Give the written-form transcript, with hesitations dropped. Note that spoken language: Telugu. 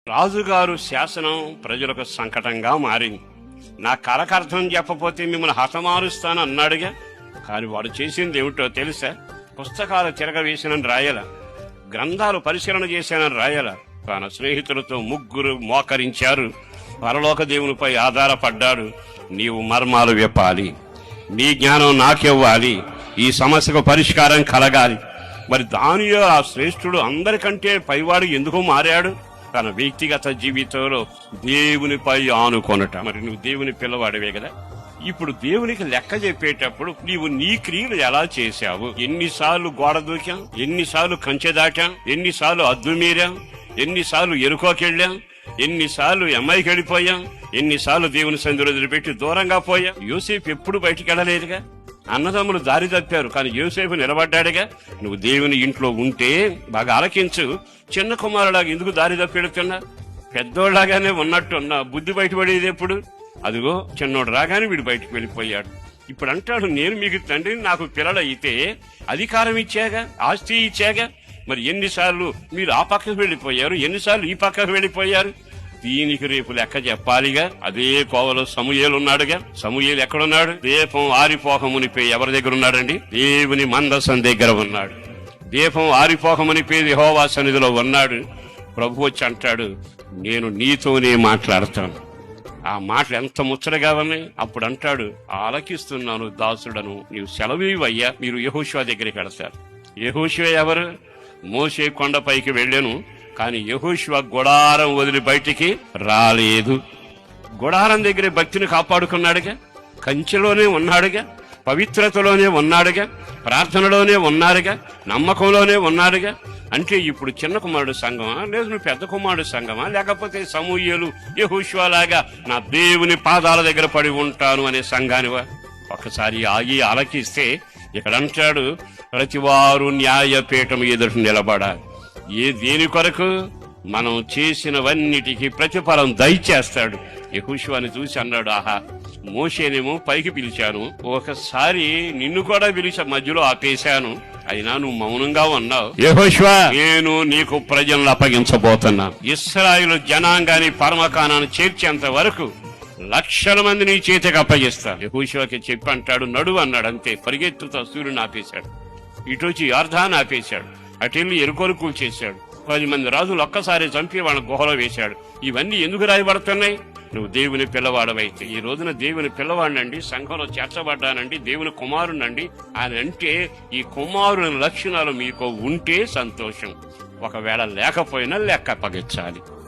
రాజుగారు శాసనం ప్రజలకు సంకటంగా మారింది. నా కళకు అర్థం చెప్పపోతే మిమ్మల్ని హతమారుస్తాను అన్నాడుగా. కాని వాడు చేసింది ఏమిటో తెలుసా? పుస్తకాలు తిరగవేసినని రాయల, గ్రంథాలు పరిశీలన చేశానని రాయల. తన స్నేహితులతో ముగ్గురు మోకరించారు. పరలోక దేవునిపై ఆధారపడ్డాడు. నీవు మర్మాలు విప్పాలి, నీ జ్ఞానం నాకివ్వాలి, ఈ సమస్యకు పరిష్కారం కలగాలి. మరి దానిలో ఆ శ్రేష్ఠుడు అందరికంటే పైవాడు ఎందుకు మారాడు? తన వ్యక్తిగత జీవితంలో దేవునిపై ఆనుకొనట. మరి నువ్వు దేవుని పిల్లవాడివే కదా. ఇప్పుడు దేవునికి లెక్క చెప్పేటప్పుడు నీవు నీ క్రియలు ఎలా చేశావు? ఎన్నిసార్లు గోడ దూకాం, ఎన్నిసార్లు కంచె దాటాం, ఎన్నిసార్లు అద్దు మీరాం, ఎన్నిసార్లు ఎరుకోకెళ్ళాం, ఎన్నిసార్లు అమ్మాయికి వెళ్ళిపోయాం, ఎన్నిసార్లు దేవుని సందులో వదిలిపెట్టి దూరంగా పోయాం. యోసేపు ఎప్పుడు బయటికి వెళ్ళలేదుగా. అన్నదమ్ములు దారి తప్పారు, కానీ యోసేపు నిలబడ్డాడుగా. నువ్వు దేవుని ఇంట్లో ఉంటే బాగా ఆలకించు. చిన్న కుమారులాగా ఎందుకు దారి తప్పెడుతున్నా? పెద్దోళ్లాగానే ఉన్నట్టున్నా. బుద్ధి బయటపడేది ఎప్పుడు? అదిగో చిన్నోడు రాగానే వీడు బయటకు వెళ్ళిపోయాడు. ఇప్పుడు అంటాడు, నేను మీకు తండ్రిని, నాకు పిల్లలు అయితే అధికారం ఇచ్చాగా, ఆస్తి ఇచ్చాగా. మరి ఎన్నిసార్లు మీరు ఆ పక్కకు వెళ్ళిపోయారు, ఎన్నిసార్లు ఈ పక్కకు వెళ్ళిపోయారు? దీనికి రేపు లెక్క చెప్పాలిగా. అదే కోవలో సమూయేలు ఉన్నాడుగా. సమూయేలు ఎక్కడున్నాడు? దీపం ఆరిపోకమునిపై ఎవరి దగ్గర ఉన్నాడండి? దేవుని మందసం దగ్గర ఉన్నాడు. దీపం ఆరిపోకమునిపై యెహోవా సన్నిధిలో ఉన్నాడు. ప్రభు వచ్చి అంటాడు, నేను నీతోనే మాట్లాడతాను. ఆ మాటలు ఎంత ముచ్చటగా ఉన్నాయి. అప్పుడు అంటాడు, ఆలకిస్తున్నాను దాసుడను, నీవు సెలవివయ్యా. మీరు యెహోషువ దగ్గరికి వెళతారు. యెహోషువ ఎవరు? మోషే కొండపైకి వెళ్ళాను, కానీ యెహోషువ గుడారం వదిలి బయటికి రాలేదు. గుడారం దగ్గర భక్తిని కాపాడుకున్నాడుగా, కంచెలోనే ఉన్నాడుగా, పవిత్రతలోనే ఉన్నాడుగా, ప్రార్థనలోనే ఉన్నాడుగా, నమ్మకంలోనే ఉన్నాడుగా. అంటే ఇప్పుడు చిన్న కుమారుడు సంఘమా, లేదు నువ్వు పెద్ద కుమారుడు సంఘమా, లేకపోతే సమూయేలు యెహోషువ లాగా నా దేవుని పాదాల దగ్గర పడి ఉంటాను అనే సంఘానివా? ఒక్కసారి ఆగి ఆలకిస్తే ఇక్కడ అంటాడు, ప్రతివారు న్యాయపీఠం ఎదుట నిలబడాలి. దేని కొరకు? మనం చేసినవన్నిటికీ ప్రతిఫలం దయచేస్తాడు. యెహోషువని చూసి అన్నాడు, ఆహా, మోషేనేమో పైకి పిలిచాను, ఒకసారి నిన్ను కూడా పిలిచా, మధ్యలో ఆపేశాను, అయినా నువ్వు మౌనంగా ఉన్నావు. యెహోషువ, నేను నీకు ప్రజలను అప్పగించబోతున్నా. ఇశ్రాయేలు జనాంగాన్ని పరమకానాన్ని చేర్చేంత వరకు లక్షల మంది నీ చేతికి అప్పగిస్తా. యెహోషువకి చెప్పి అంటాడు, నడువు అన్నాడు. అంతే, పరిగెత్తుతో సూర్యుని ఆపేశాడు. ఇటొచ్చి యోర్దాను ఆపేశాడు. అటెళ్ళి ఎరుకోలు కూల్చేశాడు. 10 మంది రాజులు ఒక్కసారి చంపి వాళ్ళ గుహలో వేశాడు. ఇవన్నీ ఎందుకు రాయబడుతున్నాయి? నువ్వు దేవుని పిల్లవాడవైతే. ఈ రోజున దేవుని పిల్లవాడినండి, సంఘంలో చేర్చబడ్డానండి, దేవుని కుమారునండి అని అంటే ఈ కుమారుని లక్షణాలు మీకు ఉంటే సంతోషం. ఒకవేళ లేకపోయినా లెక్క అప్పగించాలి.